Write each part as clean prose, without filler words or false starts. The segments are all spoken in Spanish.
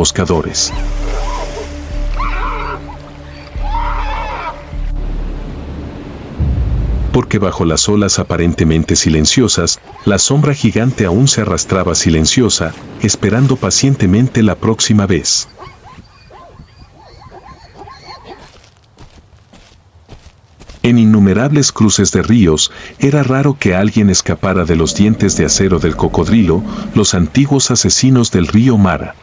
emboscadores. Porque bajo las olas aparentemente silenciosas, la sombra gigante aún se arrastraba silenciosa, esperando pacientemente la próxima vez. En innumerables cruces de ríos, era raro que alguien escapara de los dientes de acero del cocodrilo, los antiguos asesinos del río Mara.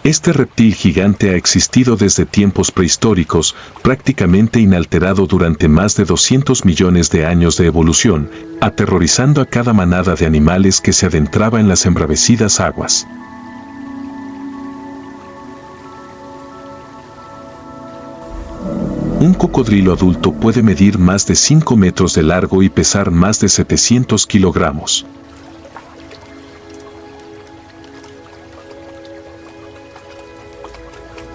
Este reptil gigante ha existido desde tiempos prehistóricos, prácticamente inalterado durante más de 200 millones de años de evolución, aterrorizando a cada manada de animales que se adentraba en las embravecidas aguas. Un cocodrilo adulto puede medir más de 5 metros de largo y pesar más de 700 kilogramos.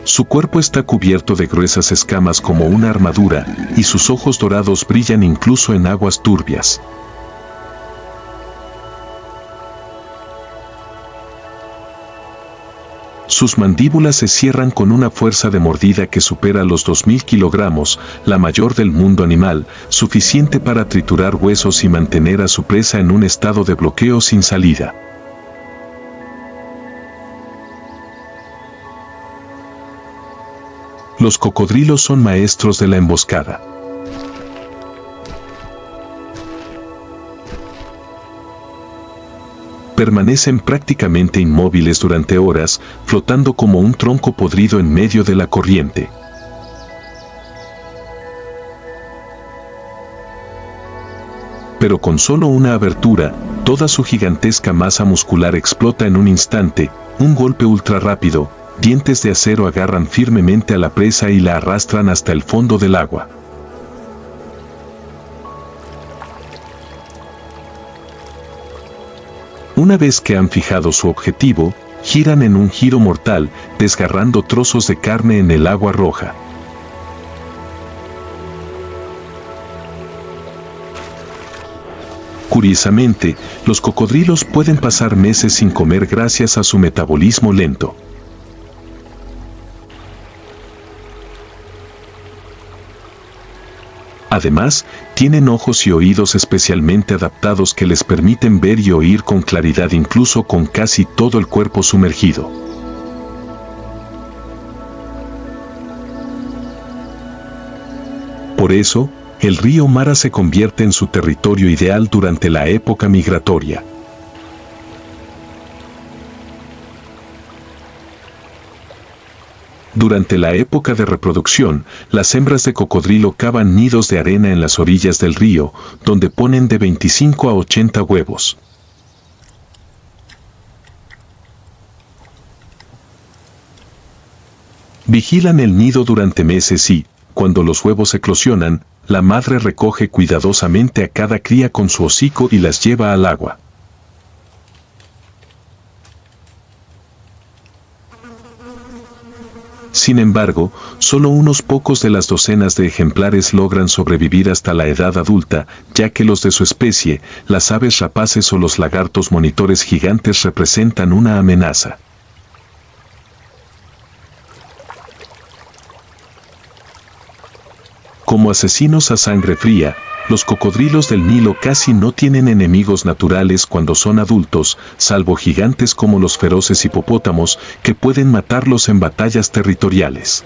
Su cuerpo está cubierto de gruesas escamas como una armadura, y sus ojos dorados brillan incluso en aguas turbias. Sus mandíbulas se cierran con una fuerza de mordida que supera los 2000 kilogramos, la mayor del mundo animal, suficiente para triturar huesos y mantener a su presa en un estado de bloqueo sin salida. Los cocodrilos son maestros de la emboscada. Permanecen prácticamente inmóviles durante horas, flotando como un tronco podrido en medio de la corriente. Pero con solo una abertura, toda su gigantesca masa muscular explota en un instante, un golpe ultra rápido, dientes de acero agarran firmemente a la presa y la arrastran hasta el fondo del agua. Una vez que han fijado su objetivo, giran en un giro mortal, desgarrando trozos de carne en el agua roja. Curiosamente, los cocodrilos pueden pasar meses sin comer gracias a su metabolismo lento. Además, tienen ojos y oídos especialmente adaptados que les permiten ver y oír con claridad incluso con casi todo el cuerpo sumergido. Por eso, el río Mara se convierte en su territorio ideal durante la época migratoria. Durante la época de reproducción, las hembras de cocodrilo cavan nidos de arena en las orillas del río, donde ponen de 25 a 80 huevos. Vigilan el nido durante meses y, cuando los huevos eclosionan, la madre recoge cuidadosamente a cada cría con su hocico y las lleva al agua. Sin embargo, solo unos pocos de las docenas de ejemplares logran sobrevivir hasta la edad adulta, ya que los de su especie, las aves rapaces o los lagartos monitores gigantes representan una amenaza. Como asesinos a sangre fría, los cocodrilos del Nilo casi no tienen enemigos naturales cuando son adultos, salvo gigantes como los feroces hipopótamos, que pueden matarlos en batallas territoriales.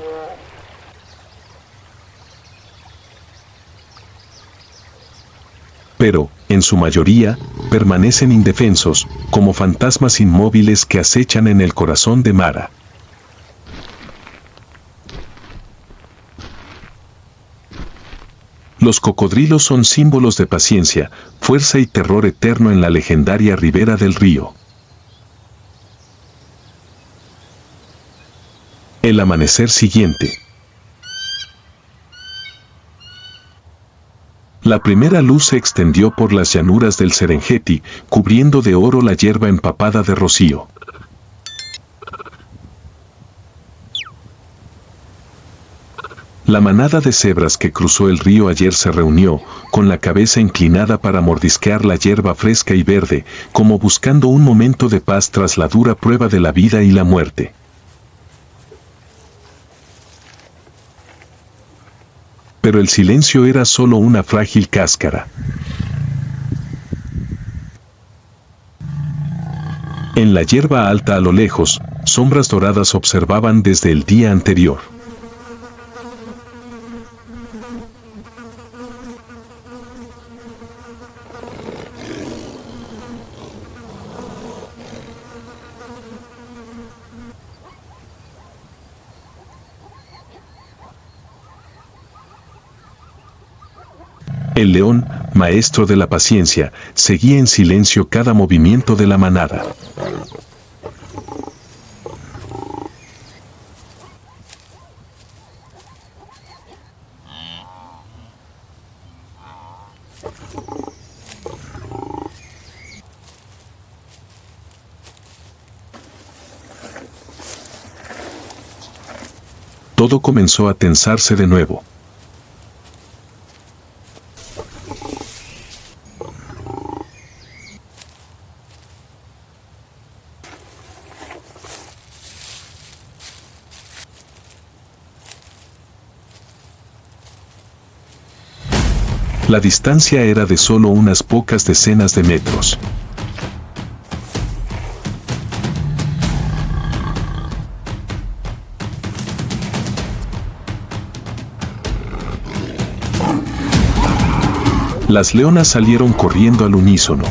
Pero, en su mayoría, permanecen indefensos, como fantasmas inmóviles que acechan en el corazón de Mara. Los cocodrilos son símbolos de paciencia, fuerza y terror eterno en la legendaria ribera del río. El amanecer siguiente. La primera luz se extendió por las llanuras del Serengeti, cubriendo de oro la hierba empapada de rocío. La manada de cebras que cruzó el río ayer se reunió, con la cabeza inclinada para mordisquear la hierba fresca y verde, como buscando un momento de paz tras la dura prueba de la vida y la muerte. Pero el silencio era solo una frágil cáscara. En la hierba alta a lo lejos, sombras doradas observaban desde el día anterior. El león, maestro de la paciencia, seguía en silencio cada movimiento de la manada. Todo comenzó a tensarse de nuevo. La distancia era de solo unas pocas decenas de metros. Las leonas salieron corriendo al unísono.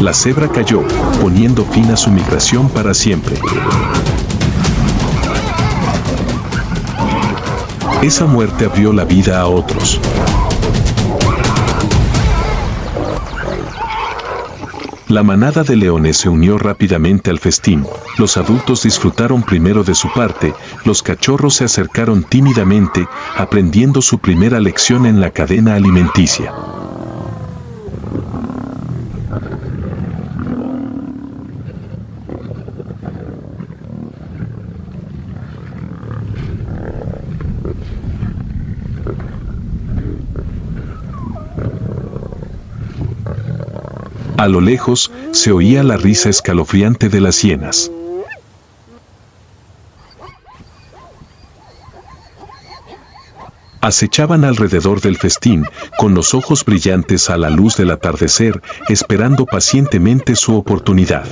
La cebra cayó, poniendo fin a su migración para siempre. Esa muerte abrió la vida a otros. La manada de leones se unió rápidamente al festín. Los adultos disfrutaron primero de su parte, los cachorros se acercaron tímidamente, aprendiendo su primera lección en la cadena alimenticia. A lo lejos, se oía la risa escalofriante de las hienas. Acechaban alrededor del festín, con los ojos brillantes a la luz del atardecer, esperando pacientemente su oportunidad.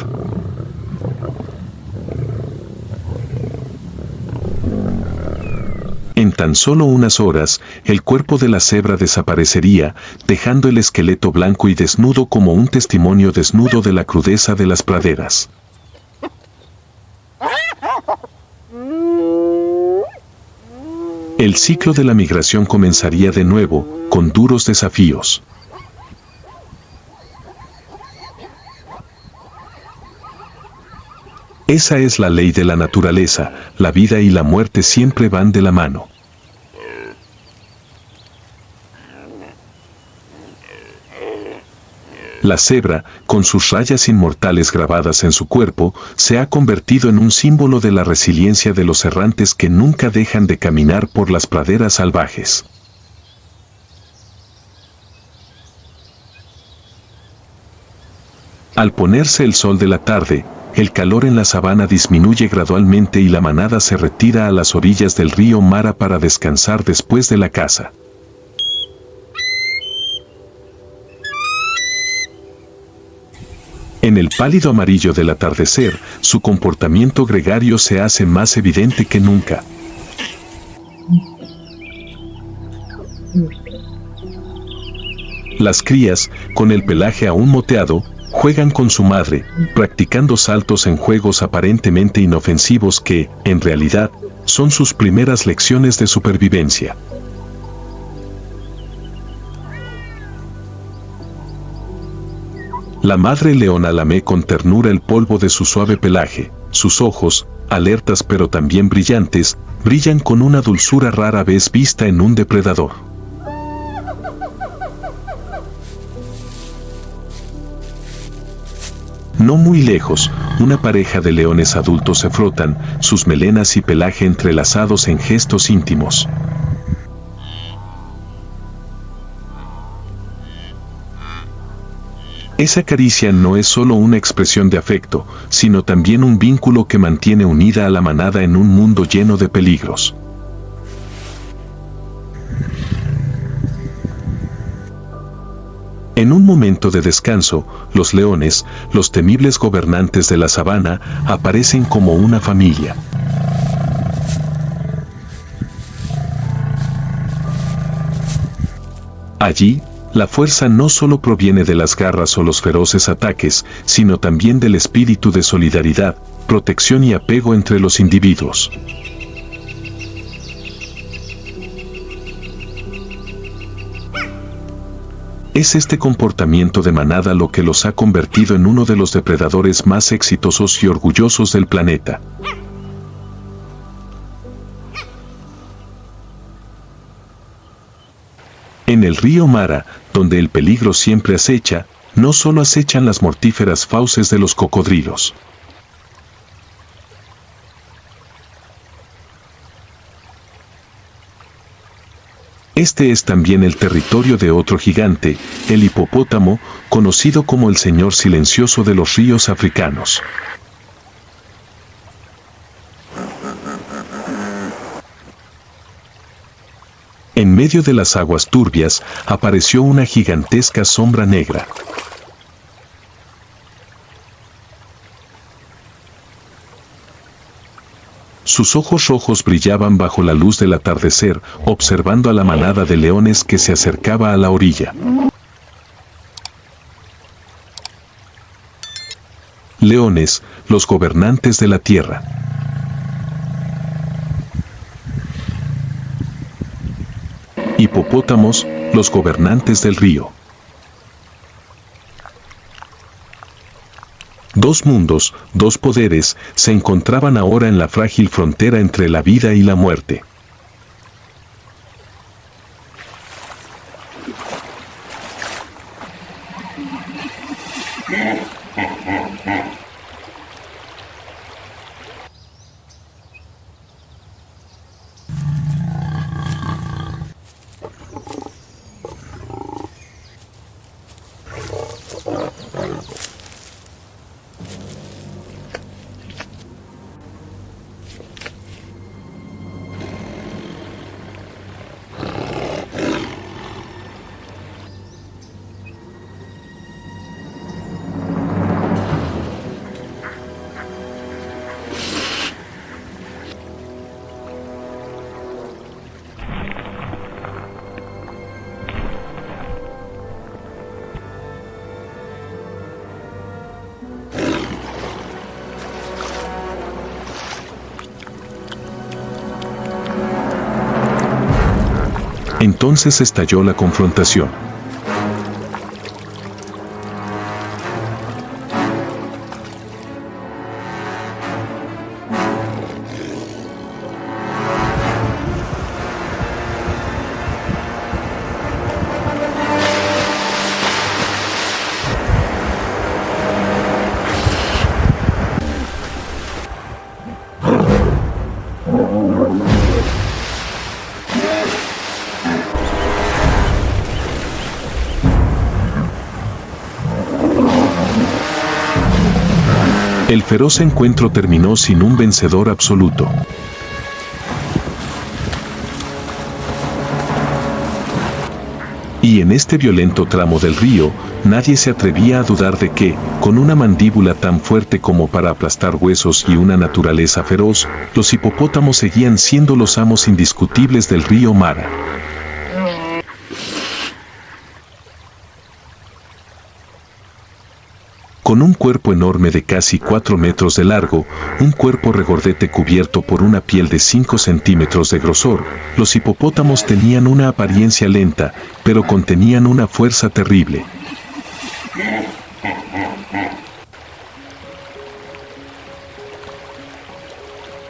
En tan solo unas horas, el cuerpo de la cebra desaparecería, dejando el esqueleto blanco y desnudo como un testimonio desnudo de la crudeza de las praderas. El ciclo de la migración comenzaría de nuevo, con duros desafíos. Esa es la ley de la naturaleza, la vida y la muerte siempre van de la mano. La cebra, con sus rayas inmortales grabadas en su cuerpo, se ha convertido en un símbolo de la resiliencia de los errantes que nunca dejan de caminar por las praderas salvajes. Al ponerse el sol de la tarde, el calor en la sabana disminuye gradualmente y la manada se retira a las orillas del río Mara para descansar después de la caza. En el pálido amarillo del atardecer, su comportamiento gregario se hace más evidente que nunca. Las crías, con el pelaje aún moteado, juegan con su madre, practicando saltos en juegos aparentemente inofensivos que, en realidad, son sus primeras lecciones de supervivencia. La madre leona lame con ternura el polvo de su suave pelaje. Sus ojos, alertas pero también brillantes, brillan con una dulzura rara vez vista en un depredador. No muy lejos, una pareja de leones adultos se frotan, sus melenas y pelaje entrelazados en gestos íntimos. Esa caricia no es solo una expresión de afecto, sino también un vínculo que mantiene unida a la manada en un mundo lleno de peligros. En un momento de descanso, los leones, los temibles gobernantes de la sabana, aparecen como una familia. Allí, la fuerza no solo proviene de las garras o los feroces ataques, sino también del espíritu de solidaridad, protección y apego entre los individuos. Es este comportamiento de manada lo que los ha convertido en uno de los depredadores más exitosos y orgullosos del planeta. En el río Mara, donde el peligro siempre acecha, no solo acechan las mortíferas fauces de los cocodrilos. Este es también el territorio de otro gigante, el hipopótamo, conocido como el señor silencioso de los ríos africanos. En medio de las aguas turbias, apareció una gigantesca sombra negra. Sus ojos rojos brillaban bajo la luz del atardecer, observando a la manada de leones que se acercaba a la orilla. Leones, los gobernantes de la tierra. Hipopótamos, los gobernantes del río. Dos mundos, dos poderes, se encontraban ahora en la frágil frontera entre la vida y la muerte. Entonces estalló la confrontación. El feroz encuentro terminó sin un vencedor absoluto. Y en este violento tramo del río, nadie se atrevía a dudar de que, con una mandíbula tan fuerte como para aplastar huesos y una naturaleza feroz, los hipopótamos seguían siendo los amos indiscutibles del río Mara. Con un cuerpo enorme de casi 4 metros de largo, un cuerpo regordete cubierto por una piel de 5 centímetros de grosor, los hipopótamos tenían una apariencia lenta, pero contenían una fuerza terrible.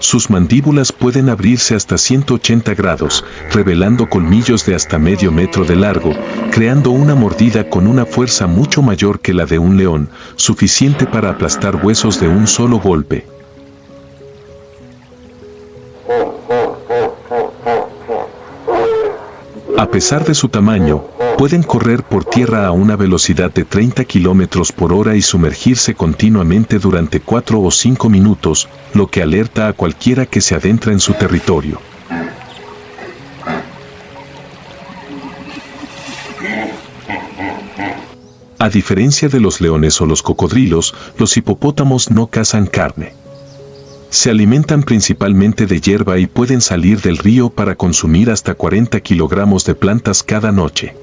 Sus mandíbulas pueden abrirse hasta 180 grados, revelando colmillos de hasta medio metro de largo, creando una mordida con una fuerza mucho mayor que la de un león, suficiente para aplastar huesos de un solo golpe. A pesar de su tamaño, pueden correr por tierra a una velocidad de 30 km por hora y sumergirse continuamente durante 4 o 5 minutos, lo que alerta a cualquiera que se adentra en su territorio. A diferencia de los leones o los cocodrilos, los hipopótamos no cazan carne. Se alimentan principalmente de hierba y pueden salir del río para consumir hasta 40 kilogramos de plantas cada noche.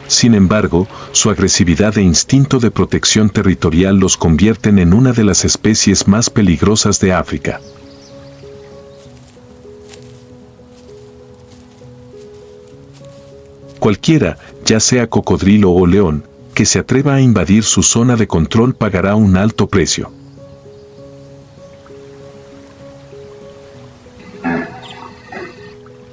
Sin embargo, su agresividad e instinto de protección territorial los convierten en una de las especies más peligrosas de África. Cualquiera, ya sea cocodrilo o león, que se atreva a invadir su zona de control pagará un alto precio.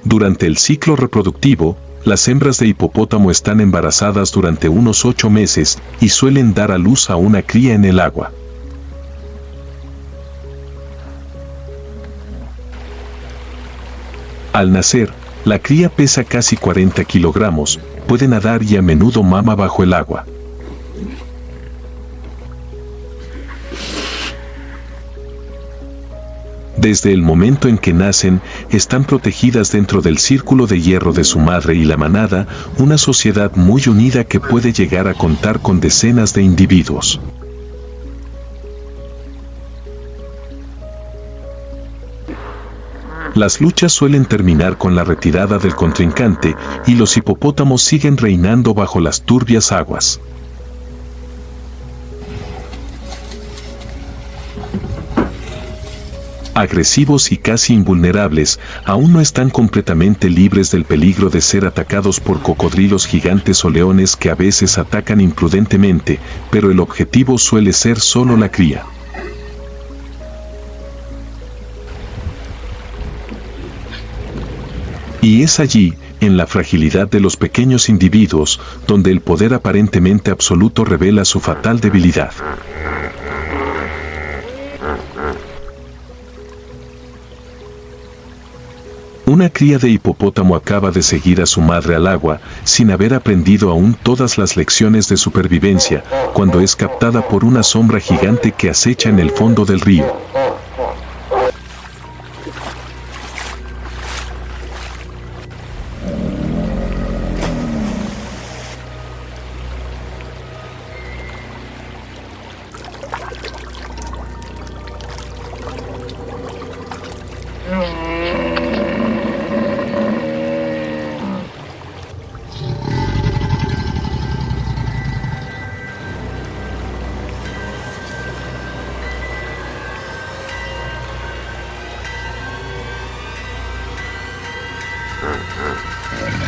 Durante el ciclo reproductivo, las hembras de hipopótamo están embarazadas durante unos 8 meses y suelen dar a luz a una cría en el agua. Al nacer, la cría pesa casi 40 kilogramos, puede nadar y a menudo mama bajo el agua. Desde el momento en que nacen, están protegidas dentro del círculo de hierro de su madre y la manada, una sociedad muy unida que puede llegar a contar con decenas de individuos. Las luchas suelen terminar con la retirada del contrincante y los hipopótamos siguen reinando bajo las turbias aguas. Agresivos y casi invulnerables, aún no están completamente libres del peligro de ser atacados por cocodrilos gigantes o leones que a veces atacan imprudentemente, pero el objetivo suele ser solo la cría. Y es allí, en la fragilidad de los pequeños individuos, donde el poder aparentemente absoluto revela su fatal debilidad. Una cría de hipopótamo acaba de seguir a su madre al agua, sin haber aprendido aún todas las lecciones de supervivencia, cuando es captada por una sombra gigante que acecha en el fondo del río.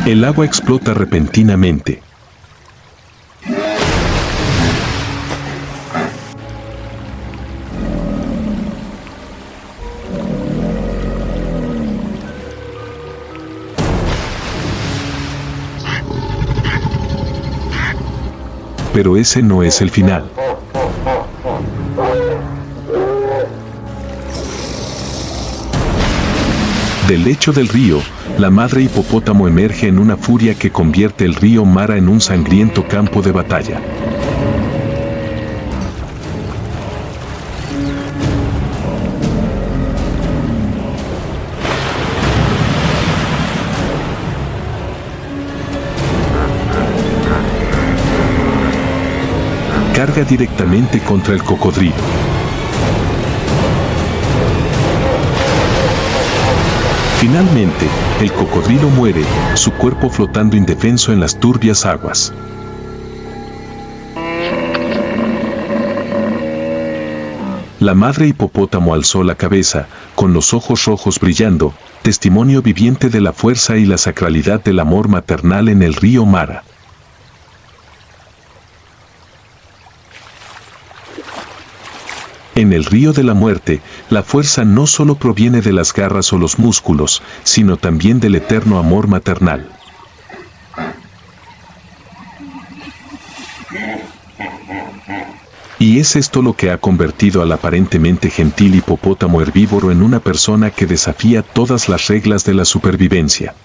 El agua explota repentinamente. Pero ese no es el final. Del lecho del río, la madre hipopótamo emerge en una furia que convierte el río Mara en un sangriento campo de batalla. Carga directamente contra el cocodrilo. Finalmente, el cocodrilo muere, su cuerpo flotando indefenso en las turbias aguas. La madre hipopótamo alzó la cabeza, con los ojos rojos brillando, testimonio viviente de la fuerza y la sacralidad del amor maternal en el río Mara. En el río de la muerte, la fuerza no solo proviene de las garras o los músculos, sino también del eterno amor maternal. Y es esto lo que ha convertido al aparentemente gentil hipopótamo herbívoro en una persona que desafía todas las reglas de la supervivencia.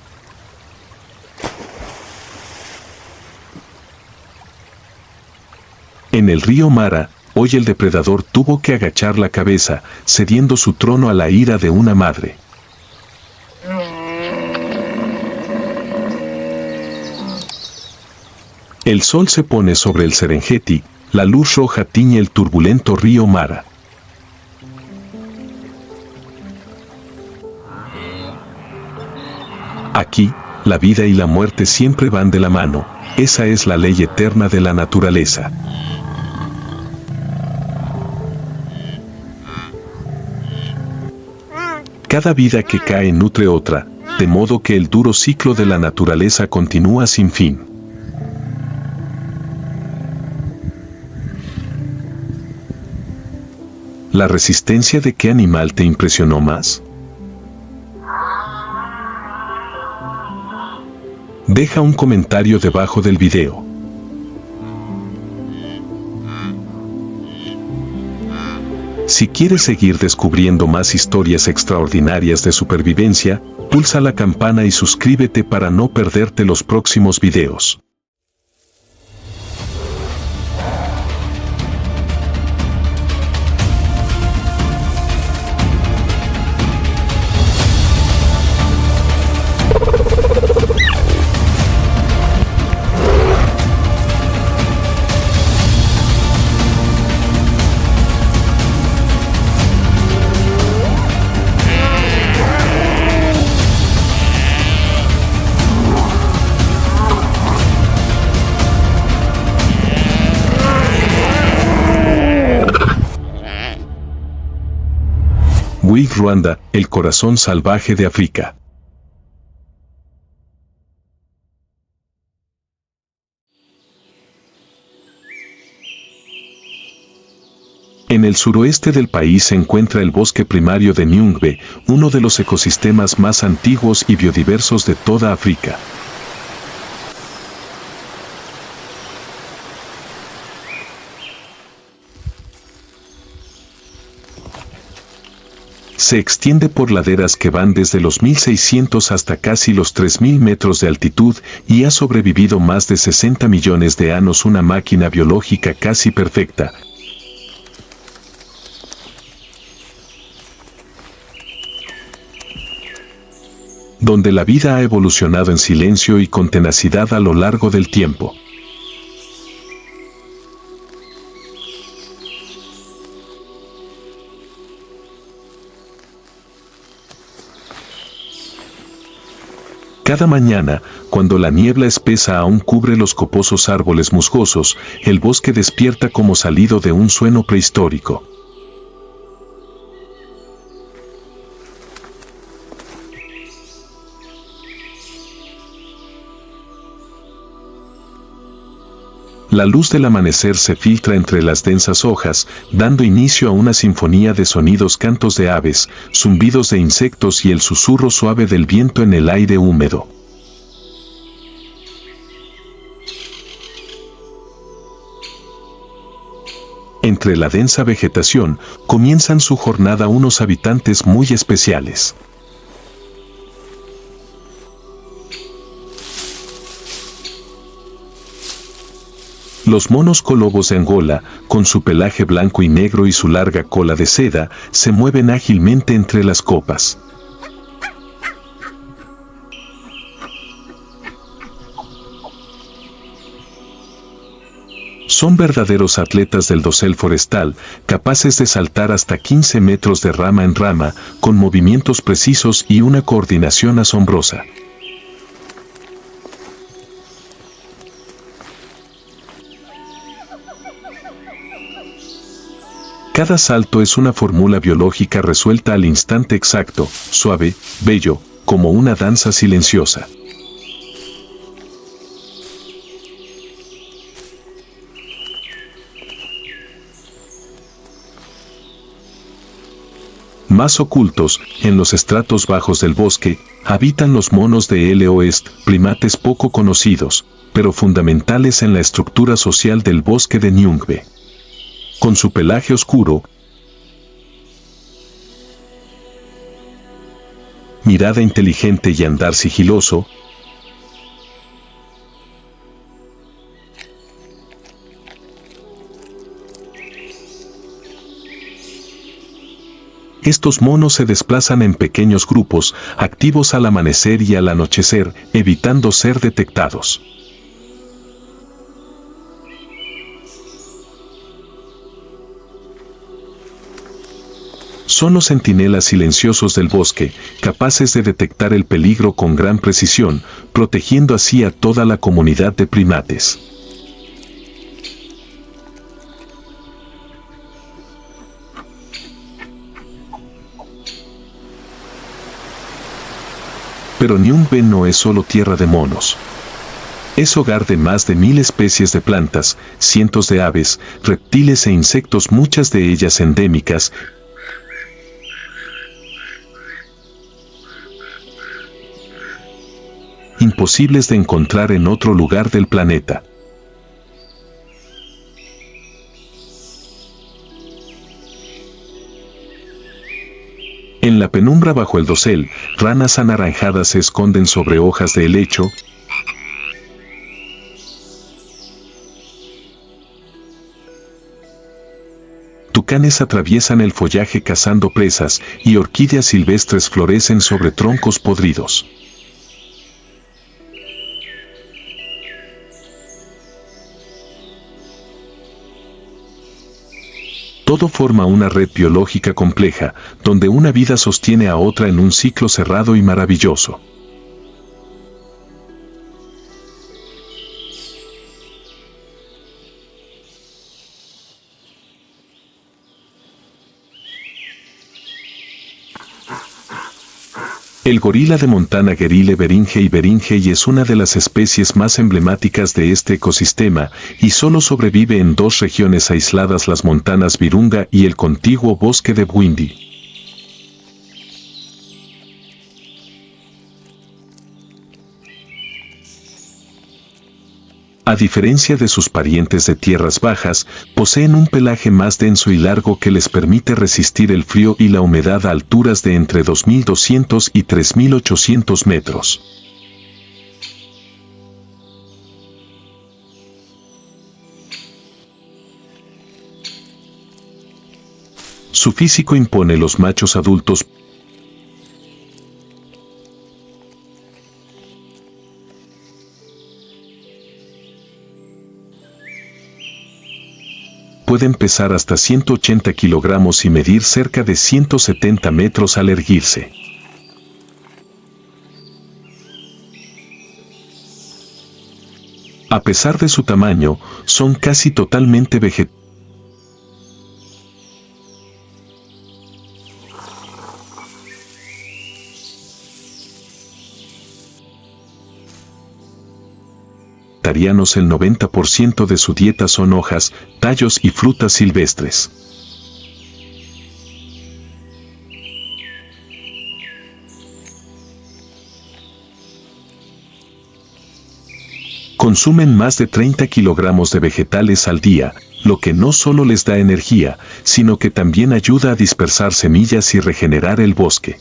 En el río Mara, hoy el depredador tuvo que agachar la cabeza, cediendo su trono a la ira de una madre. El sol se pone sobre el Serengeti, la luz roja tiñe el turbulento río Mara. Aquí, la vida y la muerte siempre van de la mano, esa es la ley eterna de la naturaleza. Cada vida que cae nutre otra, de modo que el duro ciclo de la naturaleza continúa sin fin. ¿La resistencia de qué animal te impresionó más? Deja un comentario debajo del video. Si quieres seguir descubriendo más historias extraordinarias de supervivencia, pulsa la campana y suscríbete para no perderte los próximos videos. Wild Rwanda, el corazón salvaje de África. En el suroeste del país se encuentra el bosque primario de Nyungwe, uno de los ecosistemas más antiguos y biodiversos de toda África. Se extiende por laderas que van desde los 1600 hasta casi los 3000 metros de altitud y ha sobrevivido más de 60 millones de años, una máquina biológica casi perfecta. Donde la vida ha evolucionado en silencio y con tenacidad a lo largo del tiempo. Cada mañana, cuando la niebla espesa aún cubre los coposos árboles musgosos, el bosque despierta como salido de un sueño prehistórico. La luz del amanecer se filtra entre las densas hojas, dando inicio a una sinfonía de sonidos, cantos de aves, zumbidos de insectos y el susurro suave del viento en el aire húmedo. Entre la densa vegetación, comienzan su jornada unos habitantes muy especiales. Los monos colobos de Angola, con su pelaje blanco y negro y su larga cola de seda, se mueven ágilmente entre las copas. Son verdaderos atletas del dosel forestal, capaces de saltar hasta 15 metros de rama en rama, con movimientos precisos y una coordinación asombrosa. Cada salto es una fórmula biológica resuelta al instante exacto, suave, bello, como una danza silenciosa. Más ocultos, en los estratos bajos del bosque, habitan los monos de LOest, primates poco conocidos, pero fundamentales en la estructura social del bosque de Nyungwe. Con su pelaje oscuro, mirada inteligente y andar sigiloso, estos monos se desplazan en pequeños grupos, activos al amanecer y al anochecer, evitando ser detectados. Son los centinelas silenciosos del bosque, capaces de detectar el peligro con gran precisión, protegiendo así a toda la comunidad de primates. Pero Nyungwe no es solo tierra de monos. Es hogar de más de 1000 especies de plantas, cientos de aves, reptiles e insectos, muchas de ellas endémicas, imposibles de encontrar en otro lugar del planeta. En la penumbra bajo el dosel, ranas anaranjadas se esconden sobre hojas de helecho, tucanes atraviesan el follaje cazando presas y orquídeas silvestres florecen sobre troncos podridos. Todo forma una red biológica compleja, donde una vida sostiene a otra en un ciclo cerrado y maravilloso. El gorila de Montana Gerile beringei es una de las especies más emblemáticas de este ecosistema y solo sobrevive en dos regiones aisladas, las montanas Virunga y el contiguo bosque de Bwindi. A diferencia de sus parientes de tierras bajas, poseen un pelaje más denso y largo que les permite resistir el frío y la humedad a alturas de entre 2200 y 3800 metros. Su físico impone. Los machos adultos pueden pesar hasta 180 kilogramos y medir cerca de 170 metros al erguirse. A pesar de su tamaño, son casi totalmente vegetarianos. El 90% de su dieta son hojas, tallos y frutas silvestres. Consumen más de 30 kilogramos de vegetales al día, lo que no solo les da energía, sino que también ayuda a dispersar semillas y regenerar el bosque.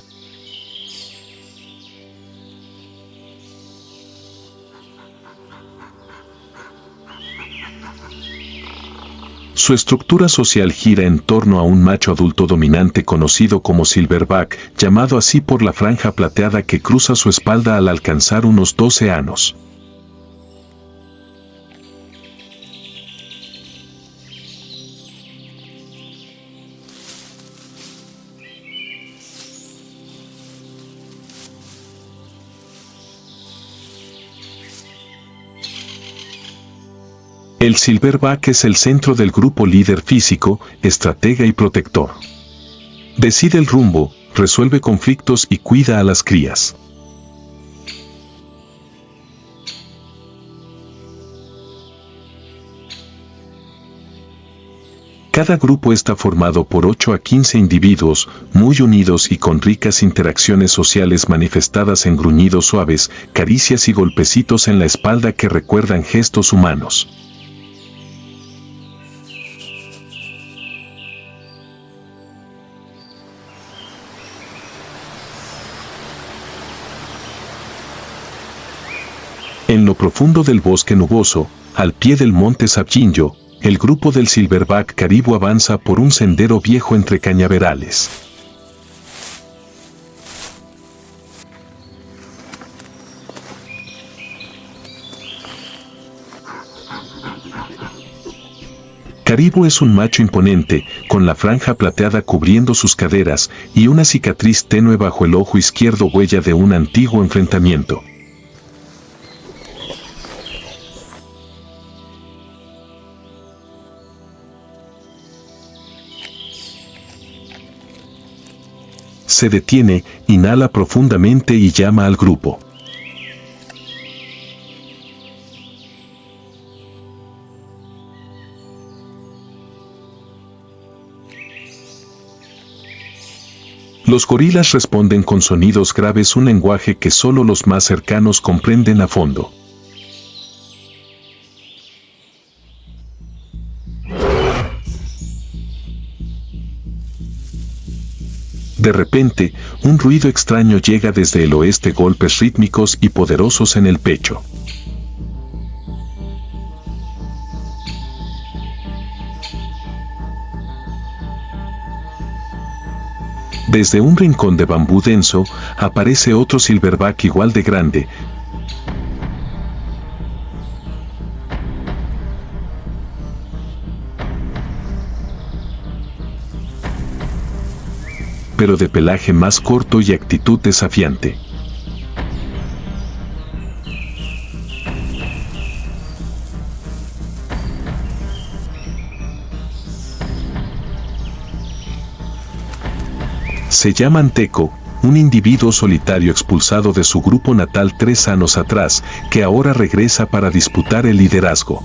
Su estructura social gira en torno a un macho adulto dominante conocido como silverback, llamado así por la franja plateada que cruza su espalda al alcanzar unos 12 años. El silverback es el centro del grupo, líder físico, estratega y protector. Decide el rumbo, resuelve conflictos y cuida a las crías. Cada grupo está formado por 8 a 15 individuos, muy unidos y con ricas interacciones sociales manifestadas en gruñidos suaves, caricias y golpecitos en la espalda que recuerdan gestos humanos. En lo profundo del bosque nuboso, al pie del monte Sabyinyo, el grupo del Silverback Caribou avanza por un sendero viejo entre cañaverales. Caribou es un macho imponente, con la franja plateada cubriendo sus caderas y una cicatriz tenue bajo el ojo izquierdo, huella de un antiguo enfrentamiento. Se detiene, inhala profundamente y llama al grupo. Los gorilas responden con sonidos graves, un lenguaje que solo los más cercanos comprenden a fondo. De repente, un ruido extraño llega desde el oeste, golpes rítmicos y poderosos en el pecho. Desde un rincón de bambú denso, aparece otro silverback igual de grande. Pero de pelaje más corto y actitud desafiante. Se llama Anteko, un individuo solitario expulsado de su grupo natal 3 años atrás, que ahora regresa para disputar el liderazgo.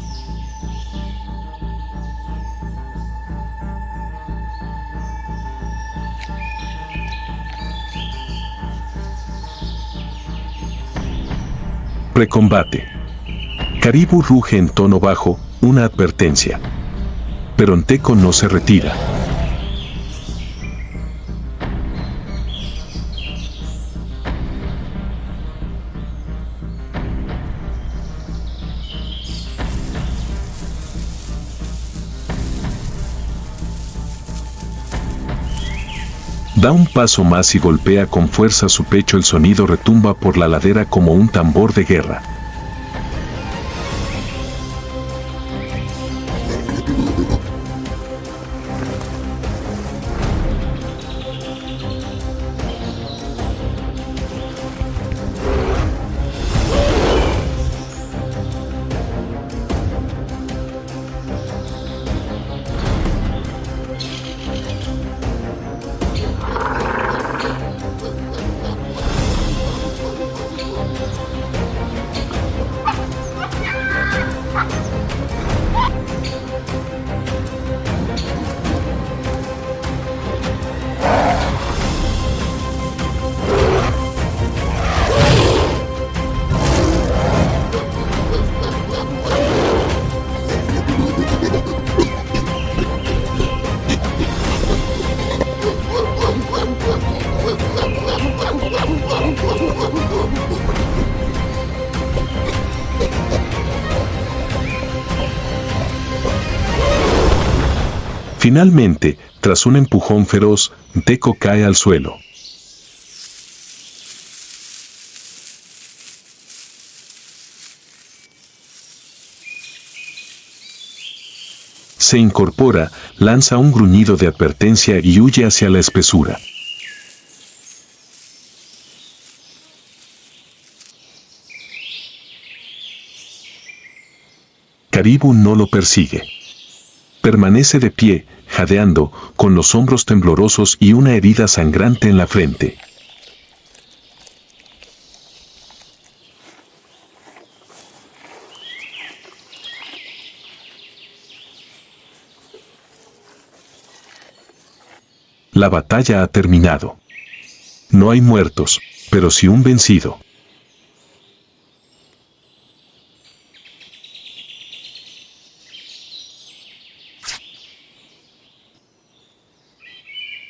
Precombate. Caribou ruge en tono bajo, una advertencia. Pero Anteko no se retira. Da un paso más y golpea con fuerza su pecho. El sonido retumba por la ladera como un tambor de guerra. Finalmente, tras un empujón feroz, Anteko cae al suelo. Se incorpora, lanza un gruñido de advertencia y huye hacia la espesura. Caribou no lo persigue. Permanece de pie, jadeando, con los hombros temblorosos y una herida sangrante en la frente. La batalla ha terminado. No hay muertos, pero sí un vencido.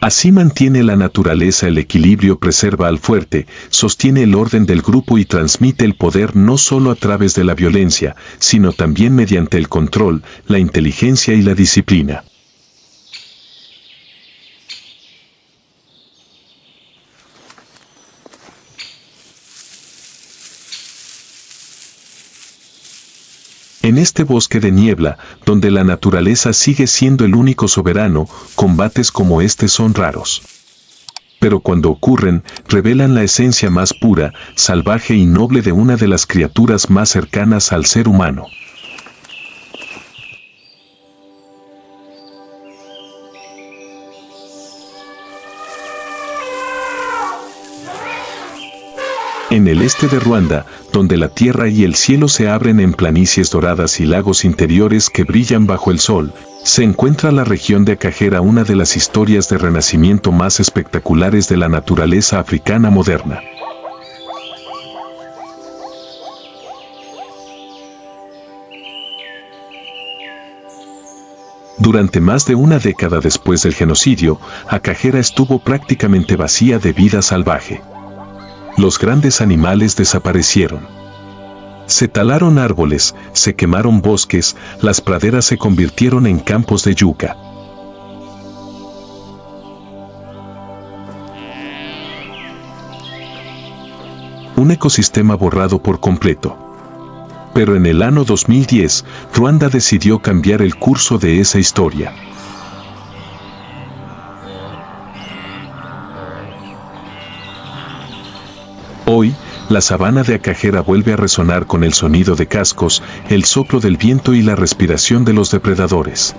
Así mantiene la naturaleza el equilibrio, preserva al fuerte, sostiene el orden del grupo y transmite el poder no solo a través de la violencia, sino también mediante el control, la inteligencia y la disciplina. En este bosque de niebla, donde la naturaleza sigue siendo el único soberano, combates como este son raros. Pero cuando ocurren, revelan la esencia más pura, salvaje y noble de una de las criaturas más cercanas al ser humano. En el este de Ruanda, donde la tierra y el cielo se abren en planicies doradas y lagos interiores que brillan bajo el sol, se encuentra la región de Akagera, una de las historias de renacimiento más espectaculares de la naturaleza africana moderna. Durante más de una década después del genocidio, Akagera estuvo prácticamente vacía de vida salvaje. Los grandes animales desaparecieron. Se talaron árboles, se quemaron bosques, las praderas se convirtieron en campos de yuca. Un ecosistema borrado por completo. Pero en el año 2010, Ruanda decidió cambiar el curso de esa historia. Hoy, la sabana de Akagera vuelve a resonar con el sonido de cascos, el soplo del viento y la respiración de los depredadores.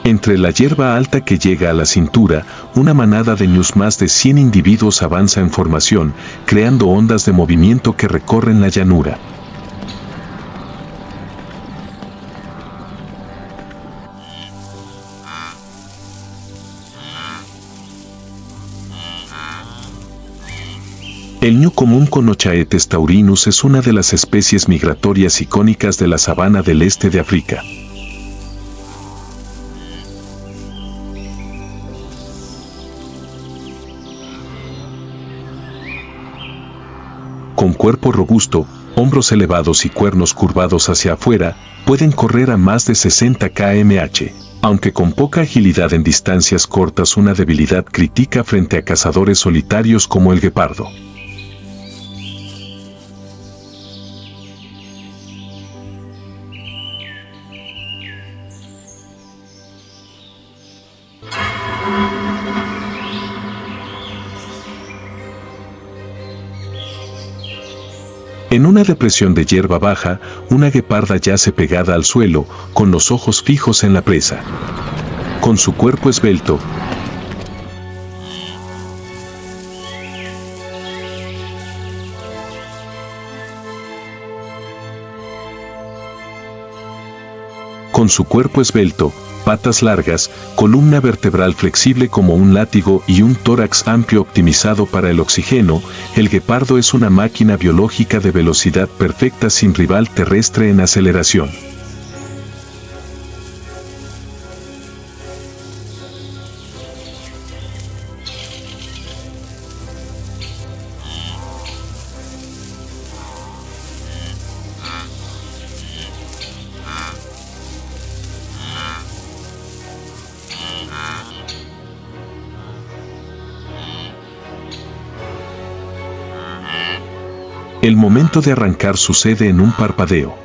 Entre la hierba alta que llega a la cintura, una manada de ñus, más de 100 individuos, avanza en formación, creando ondas de movimiento que recorren la llanura. El ñu común Conochaetes taurinus es una de las especies migratorias icónicas de la sabana del este de África. Con cuerpo robusto, hombros elevados y cuernos curvados hacia afuera, pueden correr a más de 60 km/h. Aunque con poca agilidad en distancias cortas, una debilidad crítica frente a cazadores solitarios como el guepardo. En una depresión de hierba baja, una gueparda yace pegada al suelo, con los ojos fijos en la presa. Con su cuerpo esbelto, patas largas, columna vertebral flexible como un látigo y un tórax amplio optimizado para el oxígeno, el guepardo es una máquina biológica de velocidad perfecta, sin rival terrestre en aceleración. El momento de arrancar sucede en un parpadeo.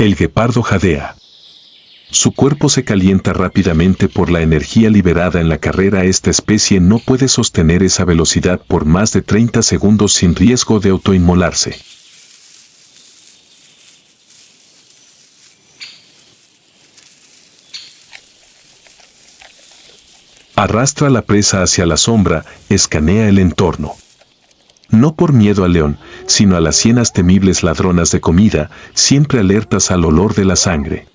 El guepardo jadea. Su cuerpo se calienta rápidamente por la energía liberada en la carrera. Esta especie no puede sostener esa velocidad por más de 30 segundos sin riesgo de autoinmolarse. Arrastra la presa hacia la sombra, escanea el entorno. No por miedo al león, sino a las hienas temibles ladronas de comida, siempre alertas al olor de la sangre.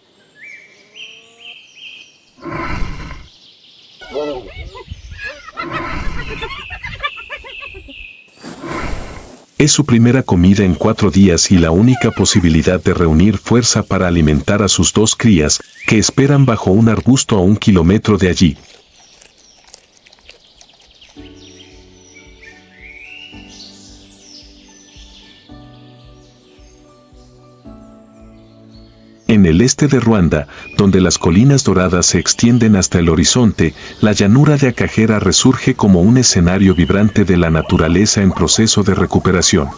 Es su primera comida en 4 días y la única posibilidad de reunir fuerza para alimentar a sus 2 crías, que esperan bajo un arbusto a 1 kilómetro de allí. En el este de Ruanda, donde las colinas doradas se extienden hasta el horizonte, la llanura de Akagera resurge como un escenario vibrante de la naturaleza en proceso de recuperación.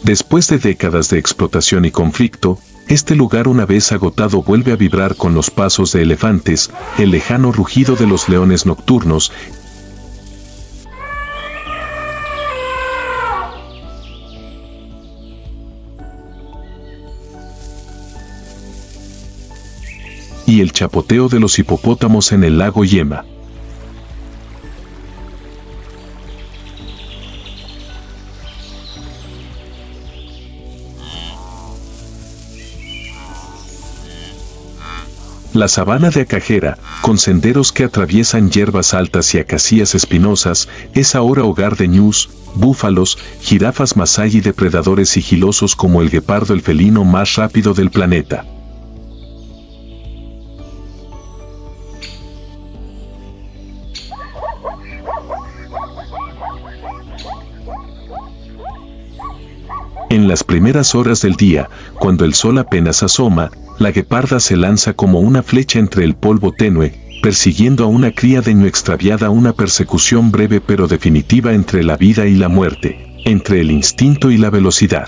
Después de décadas de explotación y conflicto, este lugar una vez agotado vuelve a vibrar con los pasos de elefantes, el lejano rugido de los leones nocturnos, y el chapoteo de los hipopótamos en el lago Yema. La sabana de Akagera, con senderos que atraviesan hierbas altas y acacias espinosas, es ahora hogar de ñus, búfalos, jirafas masái y depredadores sigilosos como el guepardo, el felino más rápido del planeta. En las primeras horas del día, cuando el sol apenas asoma, la gueparda se lanza como una flecha entre el polvo tenue, persiguiendo a una cría de ñu extraviada, una persecución breve pero definitiva entre la vida y la muerte, entre el instinto y la velocidad.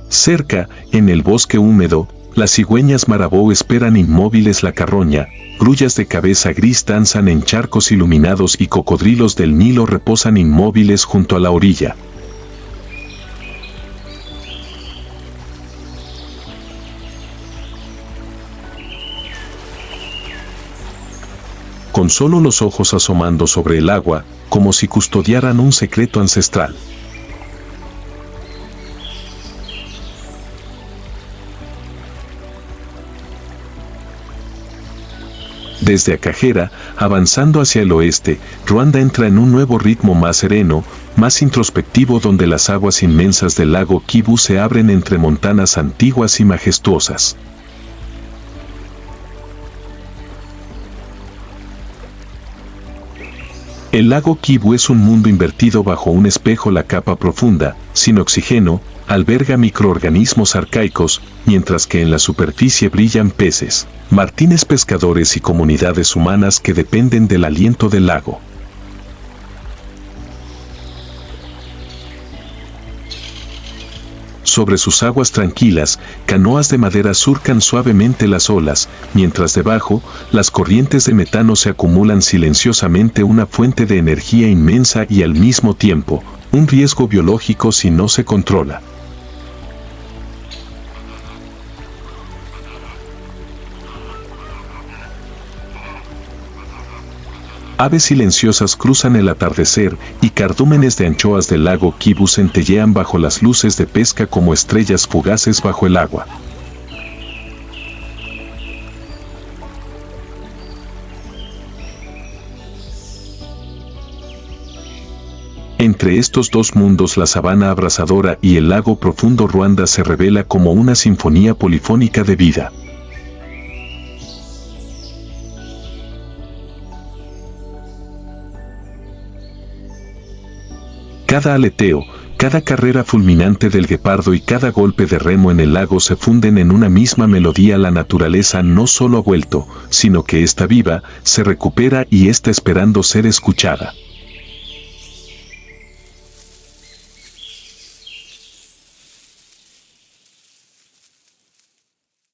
Cerca, en el bosque húmedo, las cigüeñas marabou esperan inmóviles la carroña, grullas de cabeza gris danzan en charcos iluminados y cocodrilos del Nilo reposan inmóviles junto a la orilla. Con solo los ojos asomando sobre el agua, como si custodiaran un secreto ancestral. Desde Akagera, avanzando hacia el oeste, Ruanda entra en un nuevo ritmo más sereno, más introspectivo, donde las aguas inmensas del lago Kivu se abren entre montañas antiguas y majestuosas. El lago Kivu es un mundo invertido bajo un espejo. La capa profunda, sin oxígeno, alberga microorganismos arcaicos, mientras que en la superficie brillan peces, martines pescadores y comunidades humanas que dependen del aliento del lago. Sobre sus aguas tranquilas, canoas de madera surcan suavemente las olas, mientras debajo, las corrientes de metano se acumulan silenciosamente, una fuente de energía inmensa y al mismo tiempo, un riesgo biológico si no se controla. Aves silenciosas cruzan el atardecer y cardúmenes de anchoas del lago Kivu centellean bajo las luces de pesca como estrellas fugaces bajo el agua. Entre estos dos mundos, la sabana abrasadora y el lago profundo, Ruanda se revela como una sinfonía polifónica de vida. Cada aleteo, cada carrera fulminante del guepardo y cada golpe de remo en el lago se funden en una misma melodía. La naturaleza no solo ha vuelto, sino que está viva, se recupera y está esperando ser escuchada.